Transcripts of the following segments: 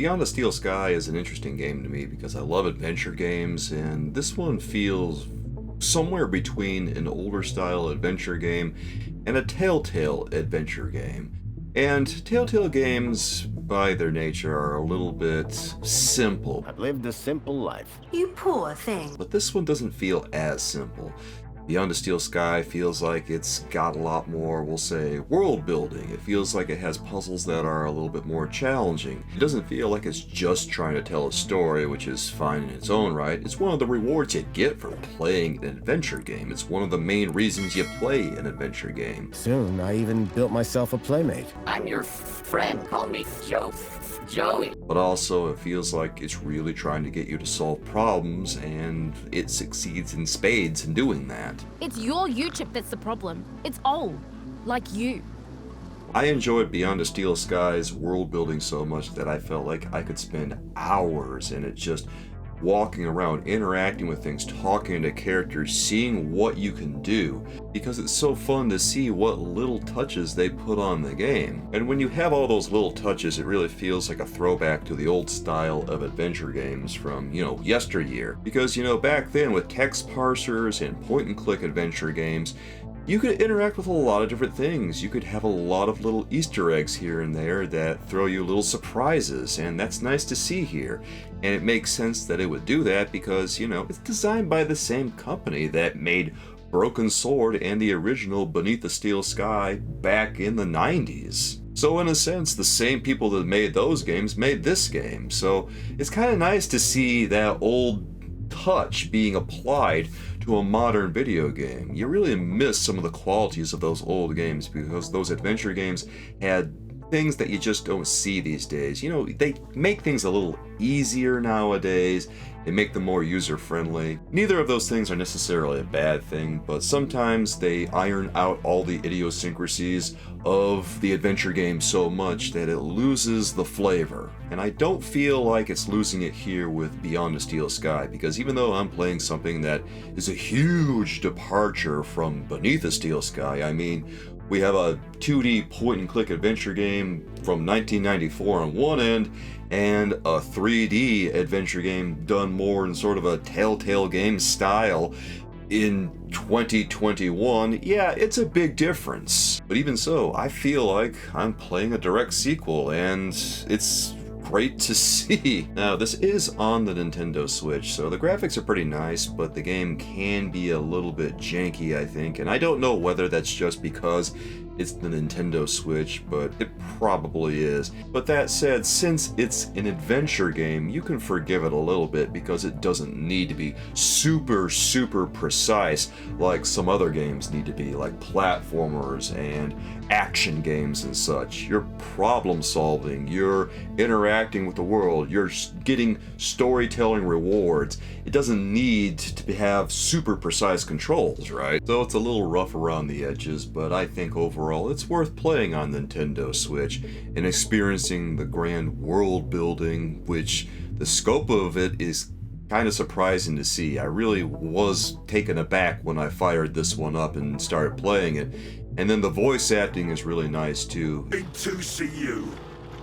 Beyond the Steel Sky is an interesting game to me because I love adventure games, and this one feels somewhere between an older style adventure game and a Telltale adventure game. And Telltale games, by their nature, are a little bit simple. I've lived a simple life. You poor thing. But this one doesn't feel as simple. Beyond the Steel Sky feels like it's got a lot more, we'll say, world building. It feels like it has puzzles that are a little bit more challenging. It doesn't feel like it's just trying to tell a story, which is fine in its own right. It's one of the rewards you get for playing an adventure game. It's one of the main reasons you play an adventure game. Soon, I even built myself a playmate. I'm your friend. Call me Joey. But also, it feels like it's really trying to get you to solve problems, and it succeeds in spades in doing that. It's your U-chip that's the problem. It's old. Like you. I enjoyed Beyond the Steel Sky's world building so much that I felt like I could spend hours in it just walking around, interacting with things, talking to characters, seeing what you can do, because it's so fun to see what little touches they put on the game. And when you have all those little touches, it really feels like a throwback to the old style of adventure games from, yesteryear. Because, back then with text parsers and point-and-click adventure games, you could interact with a lot of different things. You could have a lot of little Easter eggs here and there that throw you little surprises, and that's nice to see here. And it makes sense that it would do that because, it's designed by the same company that made Broken Sword and the original Beneath the Steel Sky back in the 90s. So in a sense, the same people that made those games made this game. So it's kind of nice to see that old touch being applied to a modern video game. You really miss some of the qualities of those old games because those adventure games had things that you just don't see these days. They make things a little easier nowadays. They make them more user-friendly. Neither of those things are necessarily a bad thing, but sometimes they iron out all the idiosyncrasies of the adventure game so much that it loses the flavor. And I don't feel like it's losing it here with Beyond the Steel Sky, because even though I'm playing something that is a huge departure from Beneath the Steel Sky, we have a 2D point-and-click adventure game from 1994 on one end, and a 3D adventure game done more in sort of a Telltale game style in 2021. Yeah, it's a big difference. But even so, I feel like I'm playing a direct sequel, and it's great to see. Now, this is on the Nintendo Switch, so the graphics are pretty nice, but the game can be a little bit janky, I think, and I don't know whether that's just because it's the Nintendo Switch, but it probably is. But that said, since it's an adventure game, you can forgive it a little bit because it doesn't need to be super precise like some other games need to be, like platformers and action games and such. You're problem solving, you're interacting with the world, you're getting storytelling rewards. It doesn't need to have super precise controls, right? So it's a little rough around the edges, but I think overall it's worth playing on Nintendo Switch and experiencing the grand world building, which the scope of it is kind of surprising to see. I really was taken aback when I fired this one up and started playing it. And then the voice acting is really nice too. Good to see you.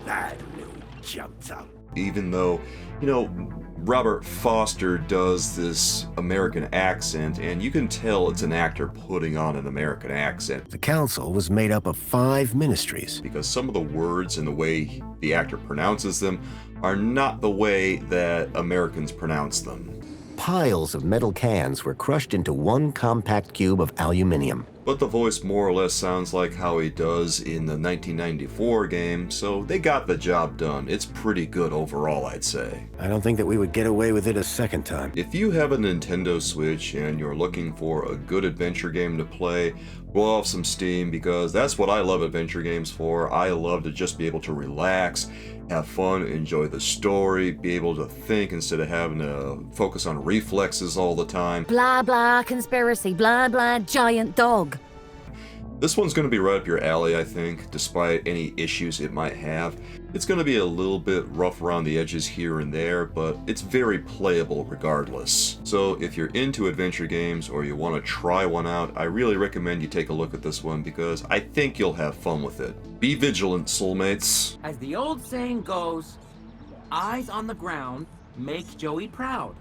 That little jumped up. Even though, Robert Foster does this American accent, and you can tell it's an actor putting on an American accent. The council was made up of 5 ministries. Because some of the words and the way the actor pronounces them are not the way that Americans pronounce them. Piles of metal cans were crushed into one compact cube of aluminium. But the voice more or less sounds like how he does in the 1994 game, so they got the job done. It's pretty good overall, I'd say. I don't think that we would get away with it a second time. If you have a Nintendo Switch and you're looking for a good adventure game to play, blow off some steam, because that's what I love adventure games for. I love to just be able to relax, have fun, enjoy the story, be able to think instead of having to focus on reflexes all the time. Blah, blah, conspiracy, blah, blah, giant dog. This one's going to be right up your alley, I think, despite any issues it might have. It's going to be a little bit rough around the edges here and there, but it's very playable regardless. So if you're into adventure games or you want to try one out, I really recommend you take a look at this one because I think you'll have fun with it. Be vigilant, soulmates. As the old saying goes, eyes on the ground make Joey proud.